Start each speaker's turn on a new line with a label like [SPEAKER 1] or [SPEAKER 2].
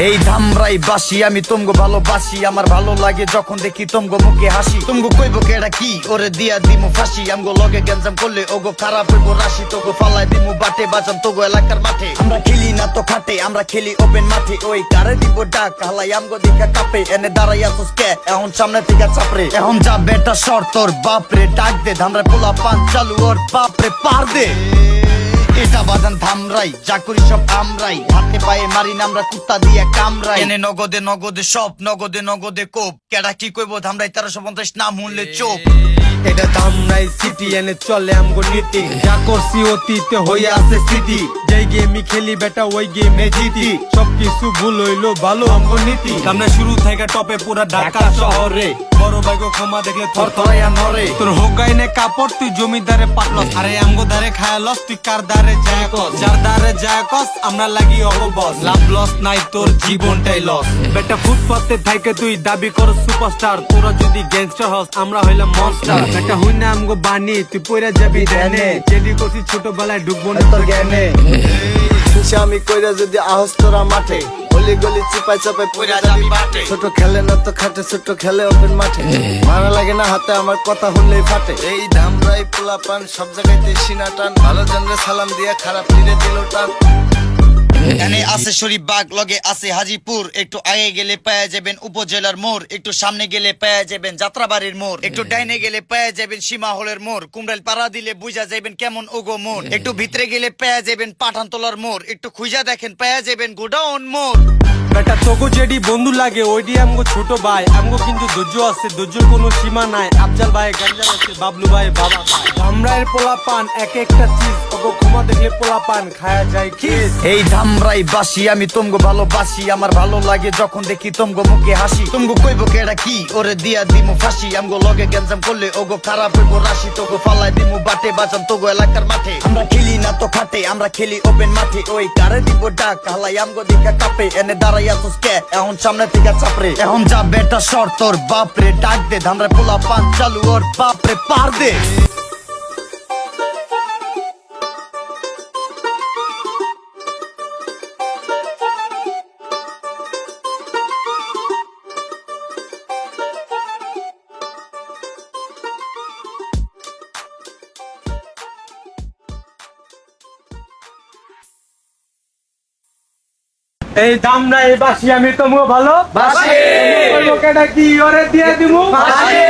[SPEAKER 1] এই ধামরাই বাসি আমি তুমগো ভালোবাসি, আমার ভালো লাগে যখন দেখি তুমগো মুখে হাসি। তুমগো কইব কেডা কি ওরে দিয়া দিমু ফাঁসি, আমগো লগে গেঞ্জাম করলে ওগো খারাপ হইব রাশি। তোগো ফালাই দিমু বাটে বাজাম তোগো এলাকার মাঠে। আমরা খেলি না তো খাটে, আমরা খেলি ওপেন মাঠে। ওই কারে দিব ডাক হালাই আমগো দিকা কাপে, এনে দাঁড়াইয়া ফুসকে এখন সামনে থেকে চাপরে। এখন যা বেটা সর তোর বাপরে ডাক দে, ধামরা পোলা পান চালু ওর বাপরে পার দে। এটা বাজান ধামরাই, যা করি সব আমরাই, হাতে পায়ে মারি না আমরা কুত্তা দিয়ে কামরাই। এনে নগদে নগদে সব, নগদে নগদে কোপ। কেডা কি কইব ধামরাই 1350 নাম শুনলে চোপ।
[SPEAKER 2] এটা ধামরাই সিটি, এনে চলে আমগো নীতি। যা করছি অতীতে হইয়া আছে স্মৃতি, যেই গেমই খেলি বেটা ওই গেমে জিতি। সবকিছু ভুল হইলো ভালো আমগো নীতি। সামনে শুরু থেকে টপে পুরা ঢাকা শহরে, বড় ভাইগো ক্ষমা দেখলে থরথরাইয়া নরে। তোর হোগাইনে কাপড় তুই জমিদারে পাটলস, আরে আমগো দারে খায়ালস তুই কার দারে যায় কস। যার দারে যায় কস আমরা লাগি অববস, লাভ লস নাই তোর জীবনটাই লস। বেটা ফুটপাতে থাইকে তুই দাবি কর সুপারস্টার, তোরা যদি গ্যাংস্টার হস আমরা হইলাম মনস্টার। বেটা হই না আমগো বানি তুই পয়রা যাবি ধ্যানে, যেদি করছি ছোটবেলায় ডুববো না তোর জ্ঞানে।
[SPEAKER 3] আমি কইরা যদি আহস তোরা মাঠে, গলি গলি চিপাই চাপাই পয়রা যাবি বাটে। ছোট খেলে না তো খাটে, ছোট খেলে ওপেন মাঠে। মারা লাগে না হাতে আমার কথা শুনলেই ফাটে। এই ধামরাই পোলা পান সব জায়গাতে সিনা টান, ভালো জনরে সালাম দিয়া খারাপ তীরে দিল টান।
[SPEAKER 1] এনে আছে শরীফবাগ লগে আছে হাজিপুর, একটু আগে গেলে পাওয়া যাবেন উপজেলার মোড়, একটু সামনে গেলে পাওয়া যাবেন যাত্রাবাড়ির মোড়, একটু ডাইনে গেলে পাওয়া যাবেন সীমা হলের মোড়, কুমড়াইল পাড়া দিলে বুঝা যাবেন কেমন ওগো মোড়, একটু ভিতরে গেলে পাওয়া যাবেন পাঠানতলার মোড়, একটু খুঁজা দেখেন পাওয়া যাবেন গোডাউন মোড়।
[SPEAKER 2] বেটা তোগো যেডি বন্ধু লাগে ওইডি আমগো ছোট ভাই, আমগো কিন্তু ধৈর্য আছে, ধৈর্যের কোনো সীমা নাই। আফজাল ভাই গাঞ্জার আছে, বাবলু ভাই বাবা ভাই। ধামরাইয়ের পোলা পান এক একটা চিজ, ওগো ক্ষমা দেখলে পোলা পান খায়া যায় কিস।
[SPEAKER 1] এই ধামরাই বাসি আমি তুমগো ভালোবাসি, আমার ভালো লাগে যখন দেখি তুমগো মুখে হাসি। তুমগো কইব কেডা কি ওরে দিয়া দিমু ফাঁসি, আমগো লগে গেঞ্জাম করলে ওগো খারাপ হইব রাশি। তোগো ফালাই দিমু বাটে বাজাম তোগো এলাকার মাঠে। আমরা খেলি না তো খাটে, আমরা খেলি ওপেন মাঠে। ওই কারে দিব ডাক হালাই আমগো দিকা কাপে, এনে দাঁড়াইয়া ফুসকে এখন সামনে থেকে চাপরে। এখন যা বেটা সর তোর বাপরে ডাক দে, ধামরা পোলা পান চালু ওর বাপরে পার দে।
[SPEAKER 2] এই ধামরাই বাসি আমি তোমরা ভালো
[SPEAKER 1] বাসি।
[SPEAKER 2] কেডা কি ওরে দিয়া দিমু ফাঁসি।